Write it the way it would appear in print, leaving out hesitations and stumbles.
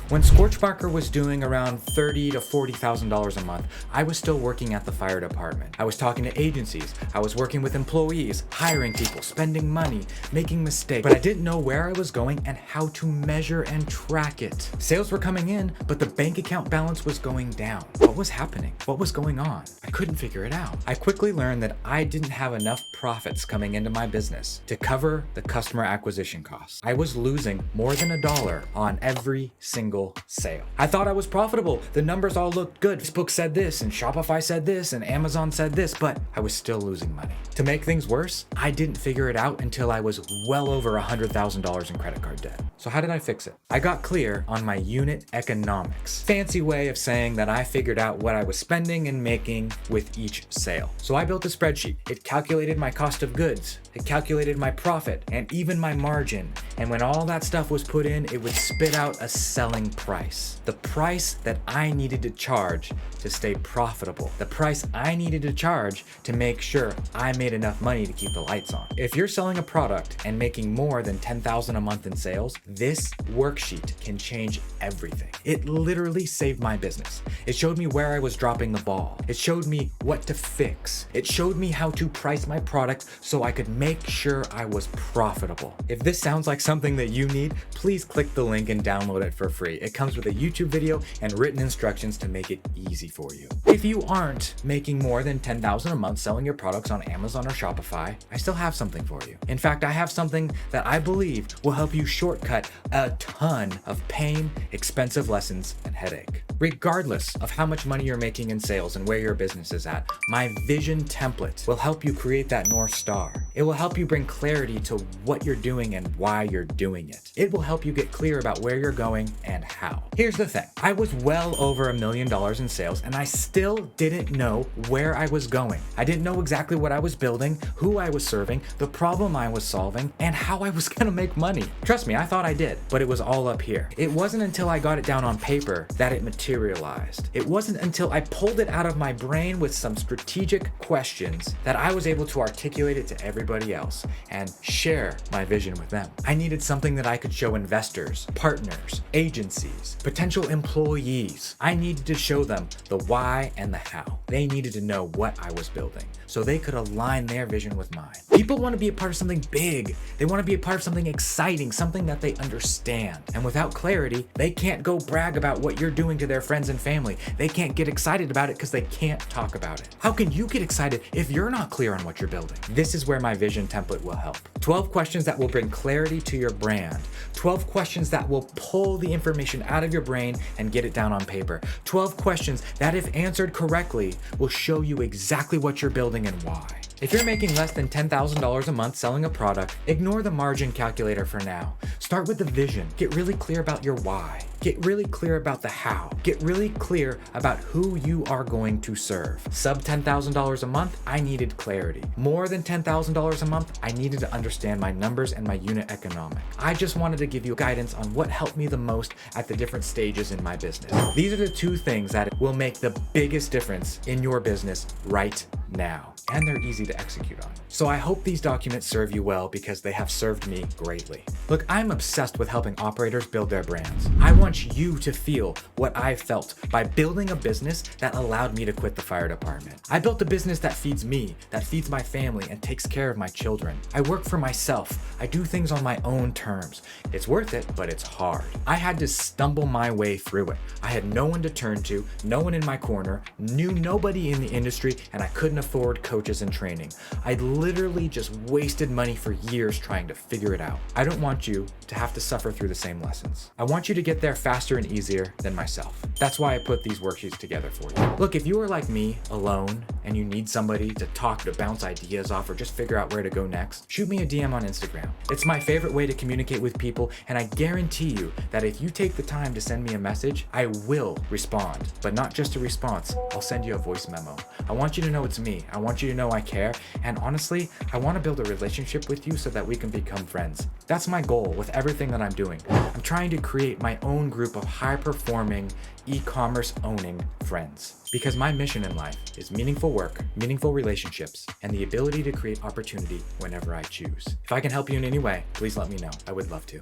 When Scorchmarker was doing around $30,000 to $40,000 a month, I was still working at the fire department. I was talking to agencies, I was working with employees, hiring people, spending money, making mistakes, but I didn't know where I was going and how to measure and track it. Sales were coming in, but the bank account balance was going down. What was happening? What was going on? I couldn't figure it out. I quickly learned that I didn't have enough profits coming into my business to cover the customer acquisition costs. I was losing more than $1 on every single sale. I thought I was profitable. The numbers all looked good. Facebook said this and Shopify said this and Amazon said this, but I was still losing money. To make things worse, I didn't figure it out until I was well over $100,000 in credit card debt. So how did I fix it? I got clear on my unit economics. Fancy way of saying that I figured out what I was spending and making with each sale. So I built a spreadsheet. It calculated my cost of goods. It calculated my profit and even my margin. And when all that stuff was put in, it would spit out a selling price. The price that I needed to charge to stay profitable. The price I needed to charge to make sure I made enough money to keep the lights on. If you're selling a product and making more than $10,000 a month in sales, this worksheet can change everything. It literally saved my business. It showed me where I was dropping the ball. It showed me what to fix. It showed me how to price my product so I could make sure I was profitable. If this sounds like something that you need, please click the link and download it for free. It comes with a YouTube video and written instructions to make it easy for you. If you aren't making more than $10,000 a month selling your products on Amazon or Shopify, I still have something for you. In fact, I have something that I believe will help you shortcut a ton of pain, expensive lessons, and headache. Regardless of how much money you're making in sales and where your business is at, my vision template will help you create that North Star. It will help you bring clarity to what you're doing and why you're doing it. It will help you get clear about where you're going and how. Here's the thing. I was well over $1 million in sales and I still didn't know where I was going. I didn't know exactly what I was building, who I was serving, the problem I was solving, and how I was gonna make money. Trust me, I thought I did, but it was all up here. It wasn't until I got it down on paper that it materialized. It wasn't until I pulled it out of my brain with some strategic questions that I was able to articulate it to everybody else and share my vision with them. I needed something that I could show investors, partners, agencies, potential employees. I needed to show them the why and the how. They needed to know what I was building so they could align their vision with mine. People want to be a part of something big. They want to be a part of something exciting, something that they understand. And without clarity, they can't go brag about what you're doing to their friends and family. They can't get excited about it because they can't talk about it. How can you get excited if you're not clear on what you're building? This is where my vision template will help. 12 questions that will bring clarity to your brand. 12 questions that will pull the information out of your brain and get it down on paper. 12 questions that, if answered correctly, will show you exactly what you're building and why. If you're making less than $10,000 a month selling a product, ignore the margin calculator for now. Start with the vision. Get really clear about your why. Get really clear about the how. Get really clear about who you are going to serve. Sub $10,000 a month, I needed clarity. More than $10,000 a month, I needed to understand my numbers and my unit economics. I just wanted to give you guidance on what helped me the most at the different stages in my business. These are the two things that will make the biggest difference in your business right now. And they're easy to execute on. So I hope these documents serve you well because they have served me greatly. Look, I'm obsessed with helping operators build their brands. I want you to feel what I felt by building a business that allowed me to quit the fire department. I built a business that feeds me, that feeds my family, and takes care of my children. I work for myself. I do things on my own terms. It's worth it, but it's hard. I had to stumble my way through it. I had no one to turn to, no one in my corner, knew nobody in the industry, and I couldn't afford coaches and training. I literally just wasted money for years trying to figure it out. I don't want you to have to suffer through the same lessons. I want you to get there faster and easier than myself. That's why I put these worksheets together for you. Look, if you are like me, alone, and you need somebody to talk, to bounce ideas off, or just figure out where to go next, shoot me a DM on Instagram. It's my favorite way to communicate with people, and I guarantee you that if you take the time to send me a message, I will respond. But not just a response, I'll send you a voice memo. I want you to know it's me. I want you to know I care, and honestly, I want to build a relationship with you so that we can become friends. That's my goal with everything that I'm doing. I'm trying to create my own group of high-performing, e-commerce owning friends. Because my mission in life is meaningful work, meaningful relationships, and the ability to create opportunity whenever I choose. If I can help you in any way, please let me know. I would love to.